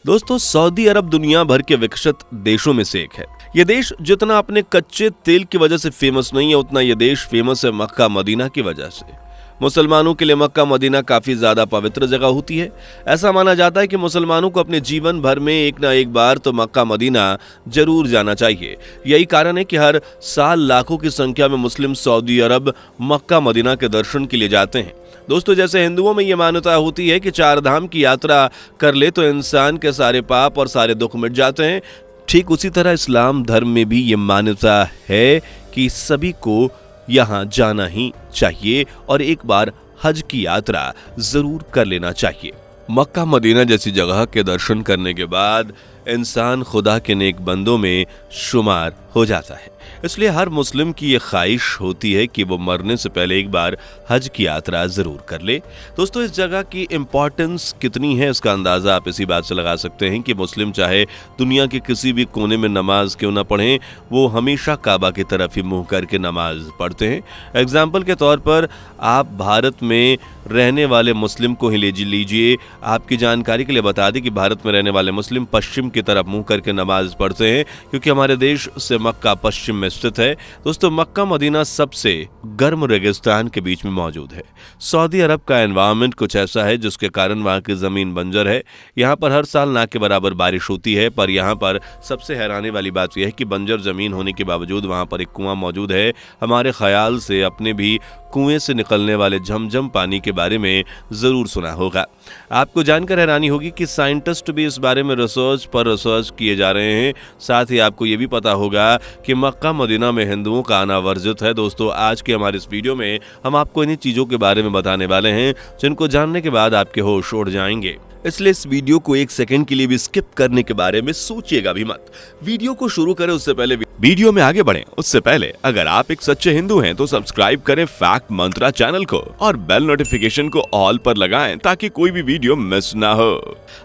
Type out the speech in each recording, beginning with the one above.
दोस्तों, सऊदी अरब दुनिया भर के विकसित देशों में से एक है। यह देश जितना अपने कच्चे तेल की वजह से फेमस नहीं है, उतना यह देश फेमस है मक्का मदीना की वजह से। मुसलमानों के लिए मक्का मदीना काफी ज्यादा पवित्र जगह होती है। ऐसा माना जाता है कि मुसलमानों को अपने जीवन भर में एक ना एक बार तो मक्का मदीना जरूर जाना चाहिए। यही कारण है कि हर साल लाखों की संख्या में मुस्लिम सऊदी अरब मक्का मदीना के दर्शन के लिए जाते हैं। दोस्तों, जैसे हिंदुओं में ये मान्यता होती है कि 4 धाम की यात्रा कर ले तो इंसान के सारे पाप और सारे दुख मिट जाते हैं, ठीक उसी तरह इस्लाम धर्म में भी ये मान्यता है कि सभी को यहाँ जाना ही चाहिए और एक बार हज की यात्रा जरूर कर लेना चाहिए। मक्का मदीना जैसी जगह के दर्शन करने के बाद इंसान खुदा के नेक बंदों में शुमार हो जाता है। इसलिए हर मुस्लिम की ये ख्वाहिश होती है कि वो मरने से पहले एक बार हज की यात्रा जरूर कर ले। दोस्तों, इस जगह की इंपॉर्टेंस कितनी है इसका अंदाजा आप इसी बात से लगा सकते हैं कि मुस्लिम चाहे दुनिया के किसी भी कोने में नमाज क्यों ना पढ़ें, वो हमेशा काबा की तरफ ही मुंह करके नमाज पढ़ते हैं। एग्जाम्पल के तौर पर आप भारत में रहने वाले मुस्लिम को ही लीजिए। आपकी जानकारी के लिए बता दें कि भारत में रहने वाले मुस्लिम पश्चिम की तरफ मुंह करके नमाज पढ़ते हैं, क्योंकि हमारे देश से मक्का पश्चिम में स्थित है। दोस्तों, मक्का मदीना सबसे गर्म रेगिस्तान के बीच में मौजूद है। सऊदी अरब का एनवायरनमेंट कुछ ऐसा है जिसके कारण वहां की जमीन बंजर है। यहाँ पर हर साल ना के बराबर बारिश होती है, पर यहाँ पर सबसे हैरानी वाली बात यह है कि बंजर जमीन होने के बावजूद वहां पर एक कुआं मौजूद है। हमारे ख्याल से अपने भी कुएं से निकलने वाले झमझम पानी के बारे में जरूर सुना होगा। आपको जानकर हैरानी होगी कि साइंटिस्ट भी इस बारे में रिसर्च किए जा रहे हैं। साथ ही आपको ये भी पता होगा कि मक्का मदीना में हिंदुओं का आना वर्जित है। दोस्तों, आज के हमारे इस वीडियो में हम आपको इन्हीं चीजों के बारे में बताने वाले हैं जिनको जानने के बाद आपके होश उड़ जाएंगे। इसलिए इस वीडियो को 1 सेकंड के लिए भी स्किप करने के बारे में सोचिएगा भी मत। वीडियो को शुरू करें उससे पहले, वीडियो में आगे बढ़ें उससे पहले अगर आप एक सच्चे हिंदू हैं तो सब्सक्राइब करें फैक्ट मंत्रा चैनल को और बेल नोटिफिकेशन को ऑल पर लगाएं ताकि कोई भी वीडियो मिस ना हो।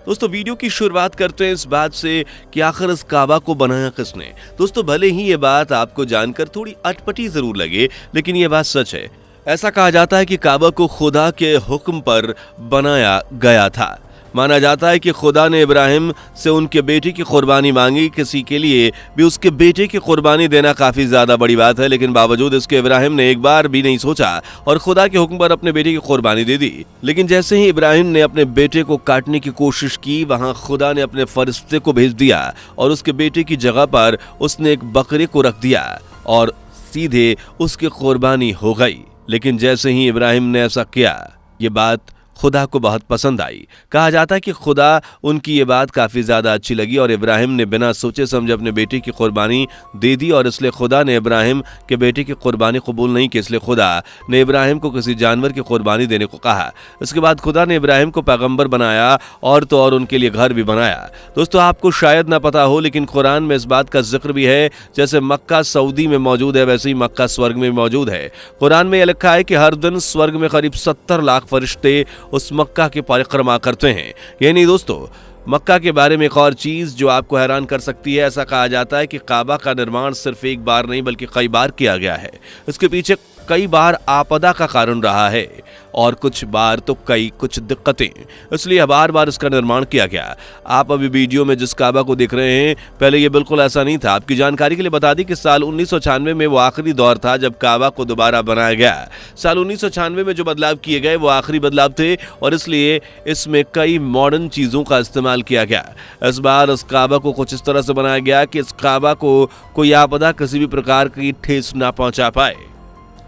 दोस्तों, वीडियो की शुरुआत करते हैं इस बात से कि आखिर इस काबा को बनाया किसने। दोस्तों, भले ही ये बात आपको जानकर थोड़ी अटपटी जरूर लगे, लेकिन ये बात सच है। ऐसा कहा जाता है कि काबा को खुदा के हुक्म पर बनाया गया था। माना जाता है कि खुदा ने इब्राहिम से उनके बेटे की कुर्बानी मांगी। किसी के लिए भी उसके बेटे की कुर्बानी देना काफी ज्यादा बड़ी बात है, लेकिन बावजूद इसके इब्राहिम ने एक बार भी नहीं सोचा और खुदा के हुक्म पर अपने बेटे की कुर्बानी दे दी। लेकिन जैसे ही इब्राहिम ने अपने बेटे को काटने की कोशिश की, वहां खुदा ने अपने फरिश्ते को भेज दिया और उसके बेटे की जगह पर उसने एक बकरे को रख दिया और सीधे उसकी कुर्बानी हो गई। लेकिन जैसे ही इब्राहिम ने ऐसा किया, ये बात खुदा को बहुत पसंद आई। कहा जाता है कि खुदा उनकी ये बात काफ़ी ज़्यादा अच्छी लगी और इब्राहिम ने बिना सोचे समझे अपने बेटे की कुर्बानी दे दी। और इसलिए खुदा ने इब्राहिम के बेटे की कुर्बानी कबूल नहीं की, इसलिए खुदा ने इब्राहिम को किसी जानवर की कुर्बानी देने को कहा। इसके बाद खुदा ने इब्राहिम को पैगंबर बनाया और तो और उनके लिए घर भी बनाया। दोस्तों, आपको शायद ना पता हो, लेकिन कुरान में इस बात का जिक्र भी है, जैसे मक्का सऊदी में मौजूद है वैसे ही मक्का स्वर्ग में मौजूद है। कुरान में यह लिखा है कि हर दिन स्वर्ग में करीब 70 लाख फरिश्ते उस मक्का की परिक्रमा करते हैं। यही नहीं दोस्तों, मक्का के बारे में एक और चीज जो आपको हैरान कर सकती है। ऐसा कहा जाता है कि काबा का निर्माण सिर्फ एक बार नहीं बल्कि कई बार किया गया है। इसके पीछे कई बार आपदा का कारण रहा है और कुछ बार तो कुछ दिक्कतें, इसलिए बार बार इसका निर्माण किया गया। आप अभी वीडियो में जिस काबा को देख रहे हैं, पहले ये बिल्कुल ऐसा नहीं था। आपकी जानकारी के लिए बता दी कि साल 1996 में वो आखिरी दौर था जब काबा को दोबारा बनाया गया। साल 1996 में जो बदलाव किए गए वो आखिरी बदलाव थे और इसलिए इसमें कई मॉडर्न चीज़ों का इस्तेमाल किया गया। इस बार इस काबा को कुछ इस तरह से बनाया गया कि इस काबा को कोई आपदा किसी भी प्रकार की ठेस ना पहुंचा पाए।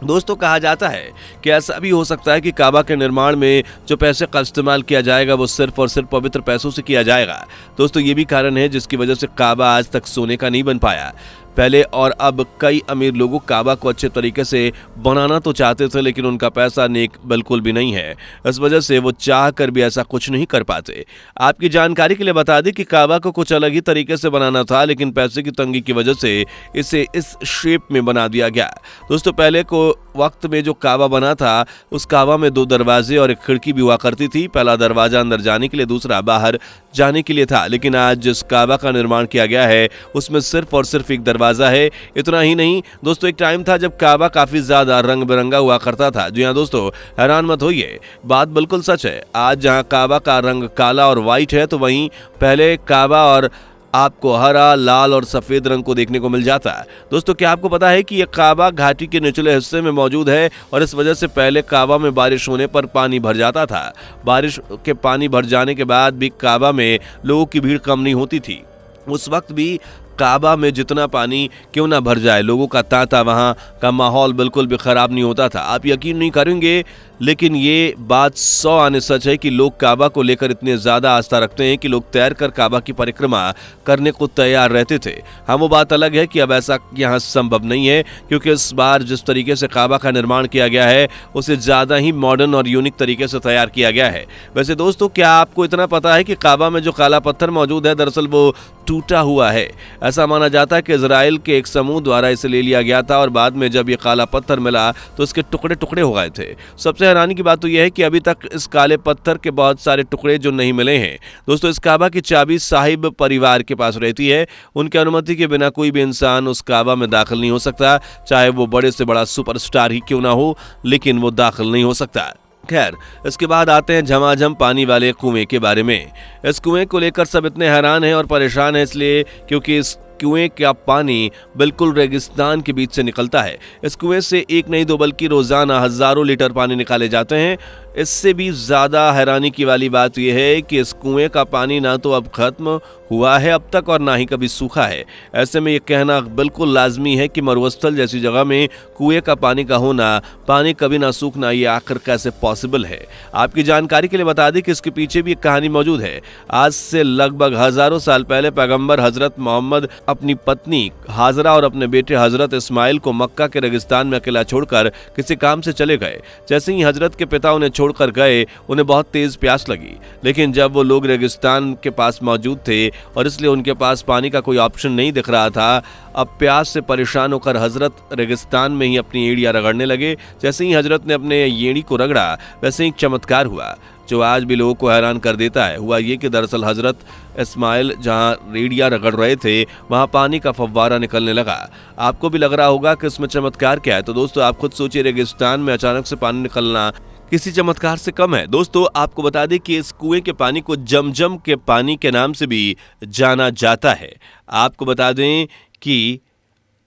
दोस्तों, कहा जाता है कि ऐसा भी हो सकता है कि काबा के निर्माण में जो पैसे का इस्तेमाल किया जाएगा वो सिर्फ और सिर्फ पवित्र पैसों से किया जाएगा। दोस्तों, ये भी कारण है जिसकी वजह से काबा आज तक सोने का नहीं बन पाया। पहले और अब कई अमीर लोगों काबा को अच्छे तरीके से बनाना तो चाहते थे, लेकिन उनका पैसा नेक बिल्कुल भी नहीं है। इस वजह से वो चाह कर भी ऐसा कुछ नहीं कर पाते। आपकी जानकारी के लिए बता दें कि काबा को कुछ अलग ही तरीके से बनाना था, लेकिन पैसे की तंगी की वजह से इसे इस शेप में बना दिया गया। दोस्तों, पहले को वक्त में जो काबा बना था, उस काबा में 2 दरवाजे और एक खिड़की भी हुआ करती थी। पहला दरवाजा अंदर जाने के लिए, दूसरा बाहर जाने के लिए था। लेकिन आज जिस काबा का निर्माण किया गया है उसमें सिर्फ और सिर्फ एक दरवाजा दरवाज़ा है। इतना ही नहीं दोस्तों, एक टाइम था जब काबा काफ़ी ज़्यादा रंग बिरंगा हुआ करता था। जी हाँ दोस्तों, हैरान मत होइए, बात बिल्कुल सच है। आज जहाँ काबा का रंग काला और वाइट है, तो वहीं पहले काबा और आपको हरा, लाल और सफ़ेद रंग को देखने को मिल जाता है। दोस्तों, क्या आपको पता है कि यह काबा घाटी के निचले हिस्से में मौजूद है और इस वजह से पहले काबा में बारिश होने पर पानी भर जाता था। बारिश के पानी भर जाने के बाद भी काबा में लोगों की भीड़ कम नहीं होती थी। उस वक्त भी काबा में जितना पानी क्यों ना भर जाए, लोगों का तांता वहाँ का माहौल बिल्कुल भी ख़राब नहीं होता था। आप यकीन नहीं करेंगे, लेकिन ये बात 100 आने सच है कि लोग काबा को लेकर इतने ज़्यादा आस्था रखते हैं कि लोग तैर कर काबा की परिक्रमा करने को तैयार रहते थे। हाँ, वो बात अलग है कि अब ऐसा यहाँ संभव नहीं है, क्योंकि इस बार जिस तरीके से काबा का निर्माण किया गया है उसे ज़्यादा ही मॉडर्न और यूनिक तरीके से तैयार किया गया है। वैसे दोस्तों, क्या आपको इतना पता है कि काबा में जो काला पत्थर मौजूद है दरअसल वो टूटा हुआ है। ऐसा माना जाता है कि इजराइल के एक समूह द्वारा इसे ले लिया गया था और बाद में जब ये काला पत्थर मिला तो इसके टुकड़े टुकड़े हो गए थे। सबसे हैरानी की बात तो यह है कि अभी तक इस काले पत्थर के बहुत सारे टुकड़े जो नहीं मिले हैं। दोस्तों, इस काबा की चाबी साहिब परिवार के पास रहती है। उनकी अनुमति के बिना कोई भी इंसान उस काबा में दाखिल नहीं हो सकता, चाहे वो बड़े से बड़ा सुपरस्टार ही क्यों ना हो, लेकिन वो दाखिल नहीं हो सकता। खैर, इसके बाद आते हैं झमाझम पानी वाले कुएं के बारे में। इस कुएं को लेकर सब इतने हैरान हैं और परेशान हैं, इसलिए क्योंकि इस कुएं का पानी बिल्कुल रेगिस्तान के बीच से निकलता है। इस कुएं से एक नहीं दो बल्कि रोजाना हजारों लीटर पानी निकाले जाते हैं। इससे भी ज़्यादा हैरानी की वाली बात यह है कि इस कुएं का पानी ना तो अब खत्म हुआ है अब तक और ना ही कभी सूखा है। ऐसे में ये कहना बिल्कुल लाजमी है कि मरुस्थल जैसी जगह में कुएं का पानी का होना, पानी कभी ना सूखना, ये आखिर कैसे पॉसिबल है। आपकी जानकारी के लिए बता दें कि इसके पीछे भी एक कहानी मौजूद है। आज से लगभग हजारों साल पहले पैगंबर हजरत मोहम्मद अपनी पत्नी हाजरा और अपने बेटे हजरत इस्माइल को मक्का के रेगिस्तान में अकेला छोड़कर किसी काम से चले गए। जैसे ही हजरत के पिता उन्हें छोड़कर गए, उन्हें बहुत तेज प्यास लगी, लेकिन जब वो लोग रेगिस्तान के पास मौजूद थे और इसलिए उनके पास पानी का कोई ऑप्शन नहीं दिख रहा था, अब प्यास से परेशान होकर हजरत रेगिस्तान में ही अपनी एड़ियां रगड़ने लगे। जैसे ही हजरत ने अपने एड़ी को रगड़ा, वैसे ही चमत्कार हुआ जो आज भी लोगों को हैरान कर देता है। हुआ ये कि दरअसल हजरत इस्माइल जहां रेड़ियां रगड़ रहे थे, वहां पानी का फव्वारा निकलने लगा। आपको भी लग रहा होगा कि इसमें चमत्कार क्या है, तो दोस्तों आप खुद सोचिए, रेगिस्तान में अचानक से पानी निकलना किसी चमत्कार से कम है। दोस्तों, आपको बता दें कि इस कुएं के पानी को जमजम के पानी के नाम से भी जाना जाता है। आपको बता दें कि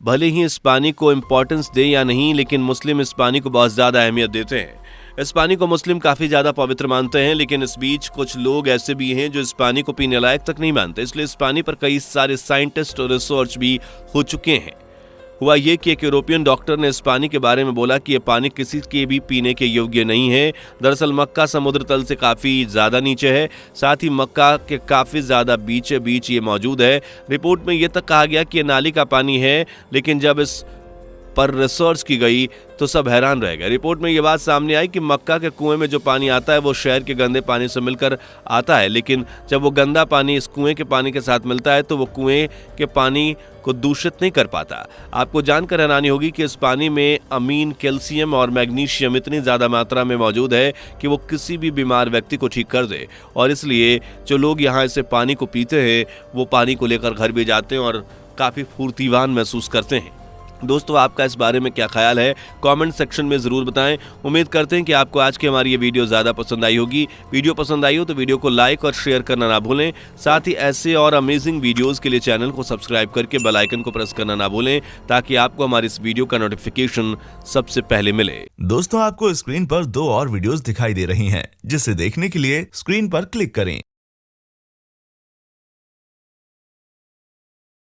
भले ही इस पानी को इम्पोर्टेंस दे या नहीं, लेकिन मुस्लिम इस पानी को बहुत ज़्यादा अहमियत देते हैं। इस पानी को मुस्लिम काफ़ी ज़्यादा पवित्र मानते हैं, लेकिन इस बीच कुछ लोग ऐसे भी हैं जो इस पानी को पीने लायक तक नहीं मानते। इसलिए इस पानी पर कई सारे साइंटिस्ट और रिसर्च भी हो चुके हैं। हुआ ये कि एक यूरोपियन डॉक्टर ने इस पानी के बारे में बोला कि यह पानी किसी के भी पीने के योग्य नहीं है। दरअसल मक्का समुद्र तल से काफ़ी ज़्यादा नीचे है, साथ ही मक्का के काफ़ी ज़्यादा बीचे बीच ये मौजूद है। रिपोर्ट में ये तक कहा गया कि ये नाली का पानी है, लेकिन जब इस पर रिसर्च की गई तो सब हैरान रह गए। रिपोर्ट में ये बात सामने आई कि मक्का के कुएं में जो पानी आता है वो शहर के गंदे पानी से मिलकर आता है, लेकिन जब वो गंदा पानी इस कुएं के पानी के साथ मिलता है तो वो कुएं के पानी को दूषित नहीं कर पाता। आपको जानकर हैरानी होगी कि इस पानी में अमीन, कैल्शियम और मैग्नीशियम इतनी ज़्यादा मात्रा में मौजूद है कि वो किसी भी बीमार व्यक्ति को ठीक कर दे, और इसलिए जो लोग यहाँ इसे पानी को पीते हैं वो पानी को लेकर घर भी जाते हैं और काफ़ी फुर्तीवान महसूस करते हैं। दोस्तों, आपका इस बारे में क्या ख्याल है, कमेंट सेक्शन में ज़रूर बताएं। उम्मीद करते हैं कि आपको आज की हमारी ये वीडियो ज़्यादा पसंद आई होगी। वीडियो पसंद आई हो तो वीडियो को लाइक और शेयर करना ना भूलें। साथ ही ऐसे और अमेजिंग वीडियोस के लिए चैनल को सब्सक्राइब करके बेल आइकन को प्रेस करना ना भूलें, ताकि आपको हमारी इस वीडियो का नोटिफिकेशन सबसे पहले मिले। दोस्तों, आपको स्क्रीन पर 2 और वीडियोस दिखाई दे रही हैं, जिसे देखने के लिए स्क्रीन पर क्लिक करें।